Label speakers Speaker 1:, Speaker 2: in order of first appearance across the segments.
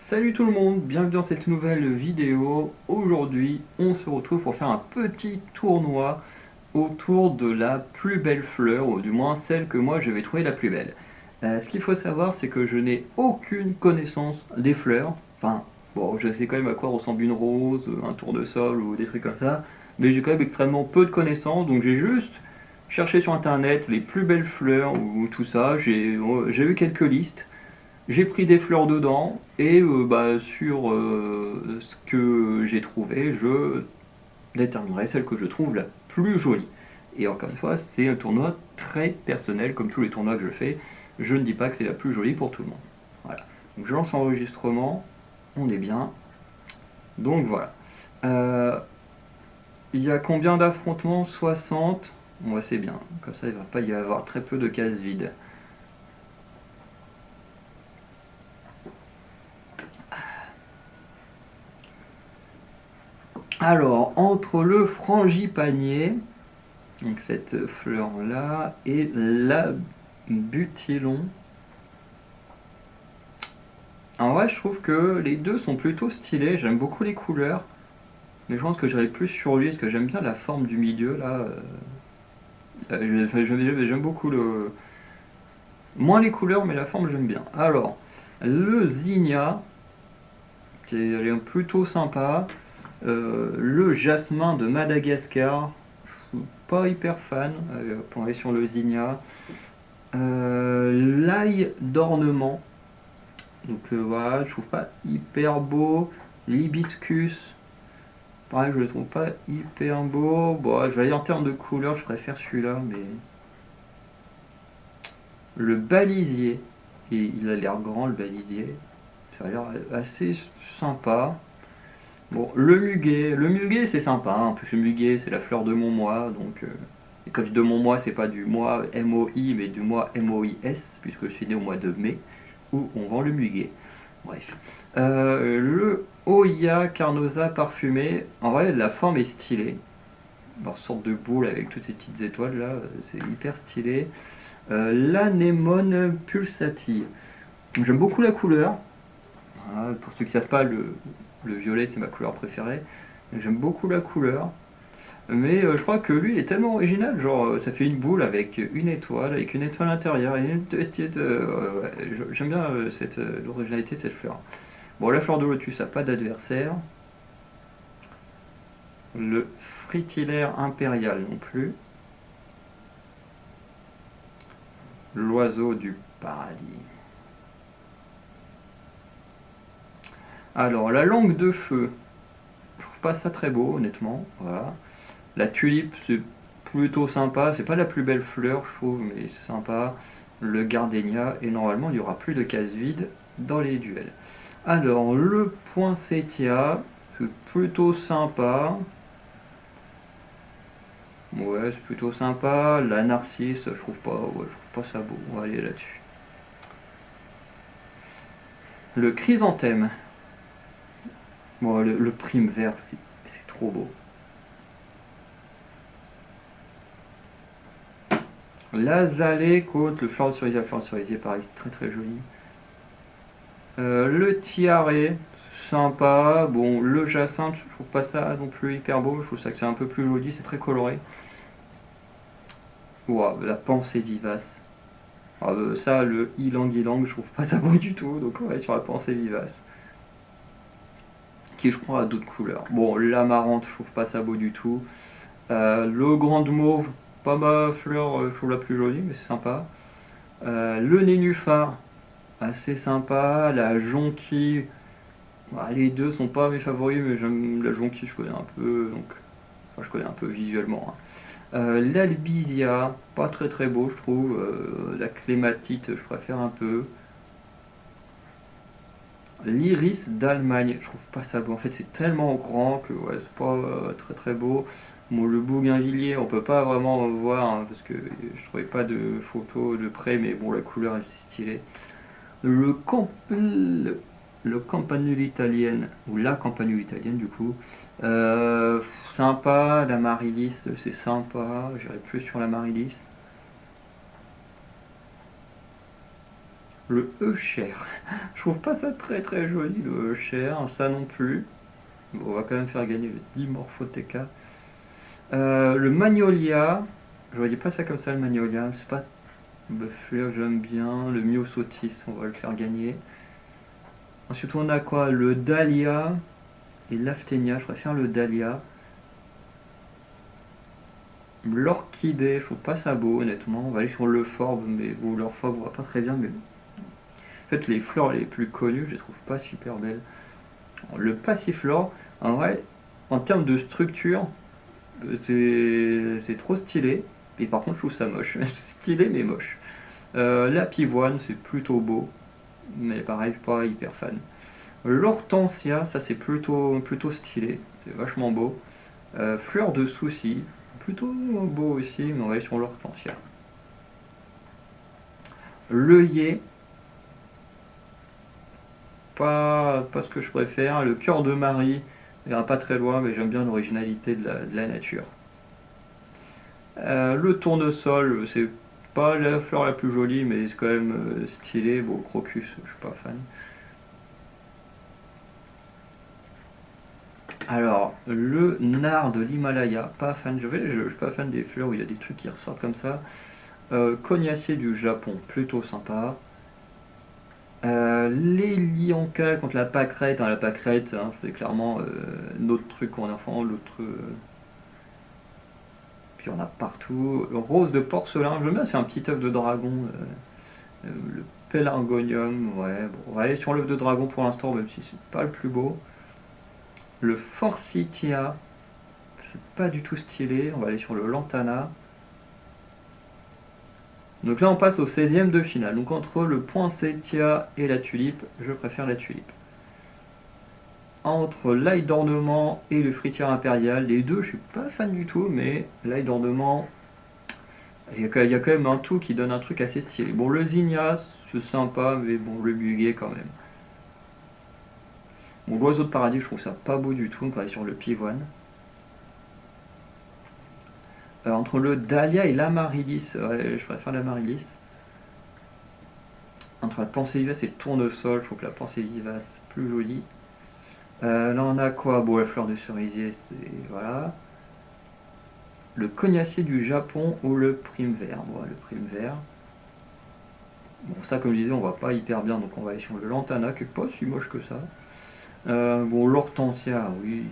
Speaker 1: Salut tout le monde, bienvenue dans cette nouvelle vidéo. Aujourd'hui, on se retrouve pour faire un petit tournoi autour de la plus belle fleur, ou du moins celle que moi je vais trouver la plus belle. Ce qu'il faut savoir, c'est que je n'ai aucune connaissance des fleurs. Enfin, bon, je sais quand même à quoi ressemble une rose, un tournesol ou des trucs comme ça, mais j'ai quand même extrêmement peu de connaissances, donc j'ai juste cherché sur internet les plus belles fleurs ou tout ça. J'ai eu quelques listes. J'ai pris des fleurs dedans et sur ce que j'ai trouvé, je déterminerai celle que je trouve la plus jolie. Et encore une fois, c'est un tournoi très personnel comme tous les tournois que je fais. Je ne dis pas que c'est la plus jolie pour tout le monde. Voilà. Donc je lance l'enregistrement, on est bien. Donc voilà. Euh, il y a combien d'affrontements? 60. Moi c'est bien. Comme ça, il ne va pas y avoir très peu de cases vides. Alors, entre le frangipanier, donc cette fleur là, et la butilon. En vrai, je trouve que les deux sont plutôt stylés. J'aime beaucoup les couleurs, mais je pense que j'irai plus sur lui parce que j'aime bien la forme du milieu là. J'aime beaucoup le. Moins les couleurs, mais la forme j'aime bien. Alors, le zinnia, qui est plutôt sympa. Le jasmin de Madagascar, je suis pas hyper fan. Pour aller sur le zinnia. L'ail d'ornement. Donc voilà, je trouve pas hyper beau. L'hibiscus, pareil, je le trouve pas hyper beau. Bon, je vais aller en termes de couleur, je préfère celui-là, mais. Le balisier, il a l'air grand le balisier. Ça a l'air assez sympa. Bon, le muguet c'est sympa. En plus, le muguet c'est la fleur de mon mois. Donc, et quand je dis de mon mois, c'est pas du mois MOI, mais du mois MOIS, puisque je suis né au mois de mai, où on vend le muguet. Bref. Le Oya Carnosa parfumé, en vrai, la forme est stylée. Leur sorte de boule avec toutes ces petites étoiles là, c'est hyper stylé. L'anémone pulsati. J'aime beaucoup la couleur. Voilà, pour ceux qui ne savent pas, le violet c'est ma couleur préférée. J'aime beaucoup la couleur. Mais je crois que lui il est tellement original, genre ça fait une boule avec une étoile intérieure et une petite. Ouais, j'aime bien l'originalité de cette fleur. Bon, la fleur de lotus n'a pas d'adversaire. Le fritillaire impérial non plus. L'oiseau du paradis. Alors, la langue de feu. Je trouve pas ça très beau, honnêtement. Voilà. La tulipe, c'est plutôt sympa. C'est pas la plus belle fleur, je trouve, mais c'est sympa. Le gardénia. Et normalement, il n'y aura plus de cases vides dans les duels. Alors, le poinsettia, c'est plutôt sympa. Ouais, c'est plutôt sympa. La narcisse, je trouve pas, ouais, je trouve pas ça beau. On va aller là-dessus. Le chrysanthème. Bon, le prime vert, c'est trop beau. L'azalée côte, le fleur de cerisier, la fleur de cerisier, pareil, c'est très très joli. Le tiare, sympa. Bon, le jacinthe, je trouve pas ça non plus hyper beau. Je trouve ça que c'est un peu plus joli, c'est très coloré. Wow, la pensée vivace. Ah, ça, le ylang ylang, je trouve pas ça beau du tout. Donc on va sur la pensée vivace. Qui, je crois, a d'autres couleurs. Bon, l'amarante, je trouve pas ça beau du tout. Le grand mauve, pas ma fleur, je trouve la plus jolie, mais c'est sympa. Le nénuphar, assez sympa. La jonquille, bah, les deux sont pas mes favoris, mais j'aime la jonquille, je connais un peu, donc enfin, je connais un peu visuellement, hein. L'albizia, pas très très beau, je trouve. La clématite, je préfère un peu. L'iris d'Allemagne, je trouve pas ça beau. En fait, c'est tellement grand que ouais, c'est pas très très beau. Bon, le bougainvillier, on peut pas vraiment voir hein, parce que je trouvais pas de photos de près, mais bon, la couleur est stylée. Le campanule italienne, ou la campanule italienne du coup, euh, sympa. La Marilis, c'est sympa. J'irai plus sur la Marilis. Le Eucher. Je trouve pas ça très très joli, le Eucher, ça non plus. Bon, on va quand même faire gagner le Dimorphotheca. Le Magnolia. Je voyais pas ça comme ça, le Magnolia. C'est pas fleur, j'aime bien. Le Myosotis, on va le faire gagner. Ensuite, on a quoi? Le Dahlia et l'Aphtenia. Je préfère le Dahlia. L'orchidée, je trouve pas ça beau, honnêtement. On va aller sur le Forbe, mais bon, l'Orphorbe, on voit pas très bien. Mais en fait, les fleurs les plus connues, je les trouve pas super belles. Le Passiflore, en vrai, en termes de structure, c'est trop stylé. Et par contre, je trouve ça moche. Stylé, mais moche. La pivoine, c'est plutôt beau. Mais pareil, je suis pas hyper fan. L'hortensia, ça c'est plutôt stylé. C'est vachement beau. Fleur de souci, plutôt beau aussi, mais on va aller sur l'hortensia. L'œillet, pas ce que je préfère. Le cœur de Marie, il ira pas très loin, mais j'aime bien l'originalité de la nature. Le tournesol, c'est pas la fleur la plus jolie, mais c'est quand même stylé. Bon, crocus, je suis pas fan. Alors, le nard de l'Himalaya, pas fan. Je suis pas fan des fleurs où il y a des trucs qui ressortent comme ça. Cognacier du Japon, plutôt sympa. L'héliancal contre la pâquerette. Hein, la pâquerette, hein, c'est clairement notre truc en enfant, l'autre. Puis on a partout. Rose de porcelain, j'aime bien, c'est un petit œuf de dragon. Le pélargonium, ouais. Bon, on va aller sur l'œuf de dragon pour l'instant, même si c'est pas le plus beau. Le forsythia, c'est pas du tout stylé. On va aller sur le lantana. Donc là on passe au 16e de finale. Donc entre le poinsettia et la tulipe, je préfère la tulipe. Entre l'ail d'ornement et le fruitière impérial, les deux je suis pas fan du tout, mais l'ail d'ornement, il y a quand même un tout qui donne un truc assez stylé. Bon, le zinnia, c'est sympa, mais bon, le muguet quand même. Bon, l'oiseau de paradis, je trouve ça pas beau du tout, on va aller sur le pivoine. Entre le dahlia et l'amaryllis, ouais, je préfère l'amaryllis. Entre la pensée vivace et le tournesol, je trouve que la pensée vivace est plus jolie. Là on a quoi? Bon, la fleur de cerisier, c'est. Voilà. Le cognacier du Japon ou le prime vert. Bon, le prime vert. Bon, ça, comme je disais, on va pas hyper bien, donc on va aller sur le lantana, qui est pas si moche que ça. Bon, l'hortensia, oui.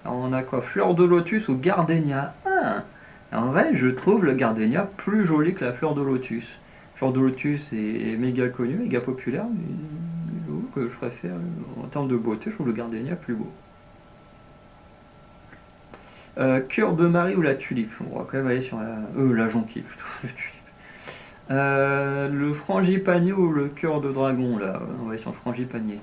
Speaker 1: Alors, on a quoi? Fleur de lotus ou gardénia? Ah, en vrai, je trouve le gardénia plus joli que la fleur de lotus. Fleur de lotus est méga connue, méga populaire, mais que je préfère en termes de beauté, je trouve le gardénia plus beau. Cœur de Marie ou la tulipe? On va quand même aller sur la jonquille plutôt. Le frangipanier ou le cœur de dragon là? On va aller sur le frangipanier.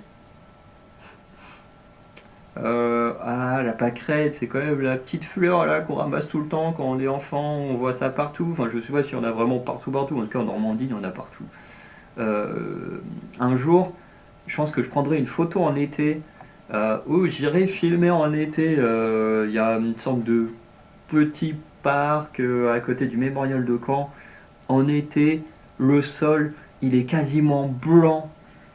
Speaker 1: La pâquerette, c'est quand même la petite fleur là qu'on ramasse tout le temps quand on est enfant, on voit ça partout. Enfin, je sais pas si on a vraiment partout, en tout cas en Normandie, il y en a partout. Un jour, je pense que je prendrai une photo en été où j'irai filmer en été. Il y a une sorte de petit parc à côté du mémorial de Caen. En été, le sol, il est quasiment blanc,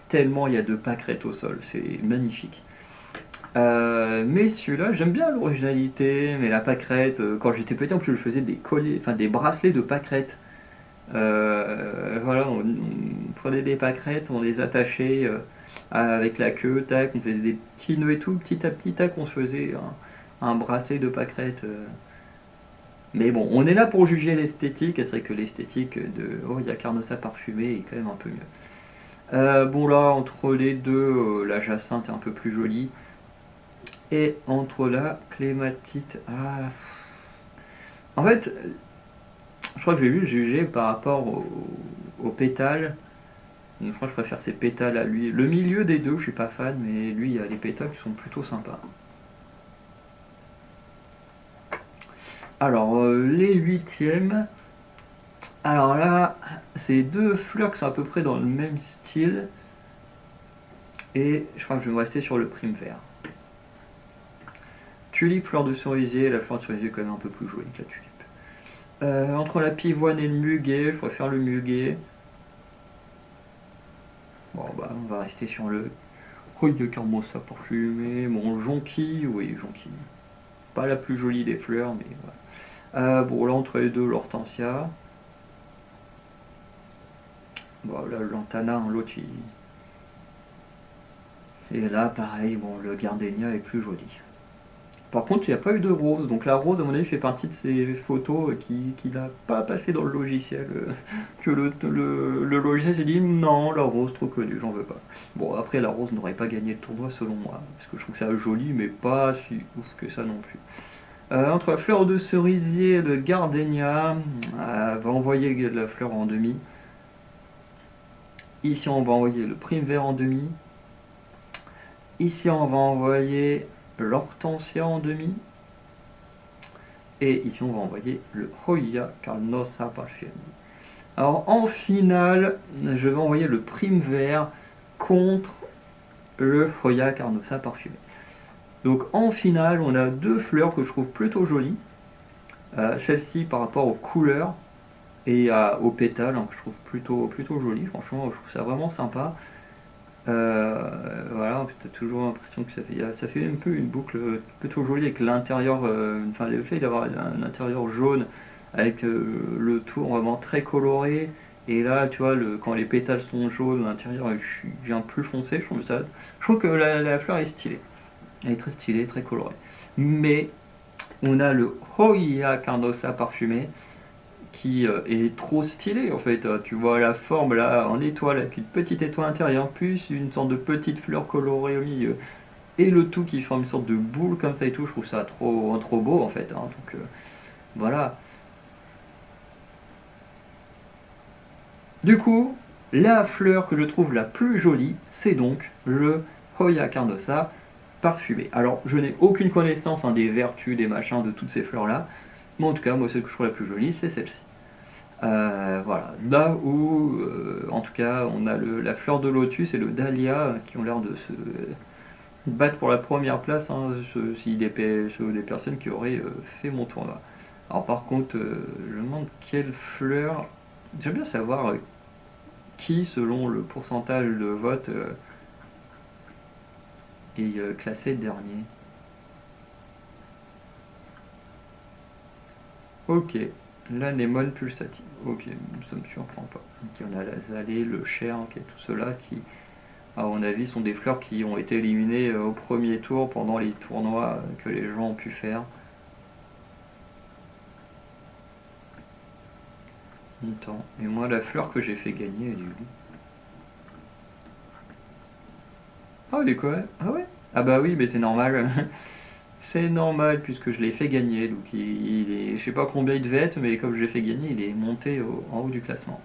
Speaker 1: tellement il y a de pâquerettes au sol. C'est magnifique. Mais celui-là, j'aime bien l'originalité, mais la pâquerette, quand j'étais petit, en plus, je faisais des colliers, enfin des bracelets de pâquerettes. Voilà, on prenait des pâquerettes, on les attachait avec la queue, tac, on faisait des petits nœuds et tout, petit à petit, tac, on se faisait un bracelet de pâquerettes. Mais bon, on est là pour juger l'esthétique, et c'est vrai que l'esthétique de Oh, il y a Carnosa parfumé est quand même un peu mieux. Bon, là, entre les deux, la jacinthe est un peu plus jolie. Et entre la clématite. Ah. En fait, je crois que je vais juste juger par rapport au pétales. Donc, je crois que je préfère ces pétales à lui. Le milieu des deux, je suis pas fan, mais lui, il y a les pétales qui sont plutôt sympas. Alors, les huitièmes. Alors là, c'est deux fleurs qui sont à peu près dans le même style. Et je crois que je vais me rester sur le prime vert. Tulipe, fleur de cerisier. La fleur de cerisier est quand même un peu plus jolie que la tulipe. Entre la pivoine et le muguet, je préfère le muguet. Bon bah on va rester sur le Hoya Carmosa parfumé. Bon, le jonquille, oui, jonquille. Pas la plus jolie des fleurs, mais voilà. Bon, là entre les deux, l'hortensia. Bon, là, le lantana, hein, l'autre, il... Et là, pareil, bon, le gardénia est plus joli. Par contre, il n'y a pas eu de rose, donc la rose, à mon avis, fait partie de ces photos qui n'a pas passé dans le logiciel. Que le logiciel s'est dit non, la rose trop connue, j'en veux pas. Bon, après, la rose n'aurait pas gagné le tournoi selon moi, parce que je trouve que ça joli, mais pas si ouf que ça non plus. Entre la fleur de cerisier et le gardénia, va envoyer la fleur en demi. Ici, on va envoyer le prime vert en demi. Ici, on va envoyer l'hortensia en demi. Et ici, on va envoyer le Hoya Carnosa parfumé. Alors, en finale, je vais envoyer le prime vert contre le Hoya Carnosa parfumé. Donc, en finale, on a deux fleurs que je trouve plutôt jolies. Celle-ci par rapport aux couleurs et aux pétales, hein, que je trouve plutôt jolies. Franchement, je trouve ça vraiment sympa. Voilà, tu as toujours l'impression que ça fait un peu une boucle plutôt jolie avec l'intérieur, enfin le fait d'avoir un intérieur jaune avec le tour vraiment très coloré. Et là, tu vois, quand les pétales sont jaunes, l'intérieur vient plus foncé. Je trouve que la fleur est stylée. Elle est très stylée, très colorée. Mais on a le Hoya Carnosa parfumé qui est trop stylé en fait. Tu vois la forme là en étoile avec une petite étoile intérieure, plus une sorte de petite fleur colorée au milieu, et le tout qui forme une sorte de boule comme ça et tout. Je trouve ça trop beau en fait. Hein. Donc voilà. Du coup, la fleur que je trouve la plus jolie, c'est donc le Hoya Carnosa parfumé. Alors, je n'ai aucune connaissance hein, des vertus, des machins, de toutes ces fleurs là. Mais en tout cas, moi, celle que je trouve la plus jolie, c'est celle-ci. Voilà, là où, en tout cas, on a la fleur de lotus et le dahlia qui ont l'air de se battre pour la première place, hein, si des personnes qui auraient fait mon tournoi. Alors par contre, je me demande quelle fleur. J'aime bien savoir qui, selon le pourcentage de vote, est classé dernier. Ok, l'anémone pulsative. Ok, ça me surprend pas. Donc, on a l'azalée, le chern, et tout cela qui, à mon avis, sont des fleurs qui ont été éliminées au premier tour pendant les tournois que les gens ont pu faire. Attends, et moi, la fleur que j'ai fait gagner, elle est où? Ah, elle est quoi? Ah ouais? Ah bah oui, mais c'est normal. C'est normal puisque je l'ai fait gagner. Donc il est, je sais pas combien il devait être, mais comme je l'ai fait gagner, il est monté en haut du classement.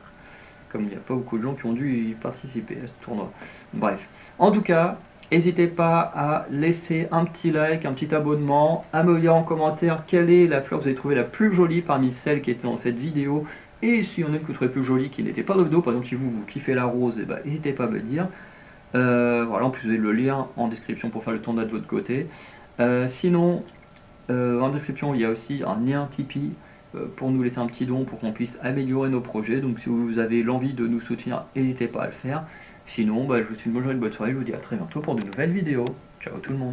Speaker 1: Comme il n'y a pas beaucoup de gens qui ont dû y participer à ce tournoi. Bref. En tout cas, n'hésitez pas à laisser un petit like, un petit abonnement, à me dire en commentaire quelle est la fleur que vous avez trouvée la plus jolie parmi celles qui étaient dans cette vidéo. Et s'il y en a une que vous trouvez plus jolie qui n'était pas dans la vidéo, par exemple si vous kiffez la rose, eh ben, n'hésitez pas à me le dire. Voilà, en plus vous avez le lien en description pour faire le tournoi de votre côté. Sinon, en description il y a aussi un lien Tipeee pour nous laisser un petit don pour qu'on puisse améliorer nos projets. Donc si vous avez l'envie de nous soutenir, n'hésitez pas à le faire. Sinon, je vous souhaite une bonne journée, une bonne soirée, je vous dis à très bientôt pour de nouvelles vidéos. Ciao tout le monde.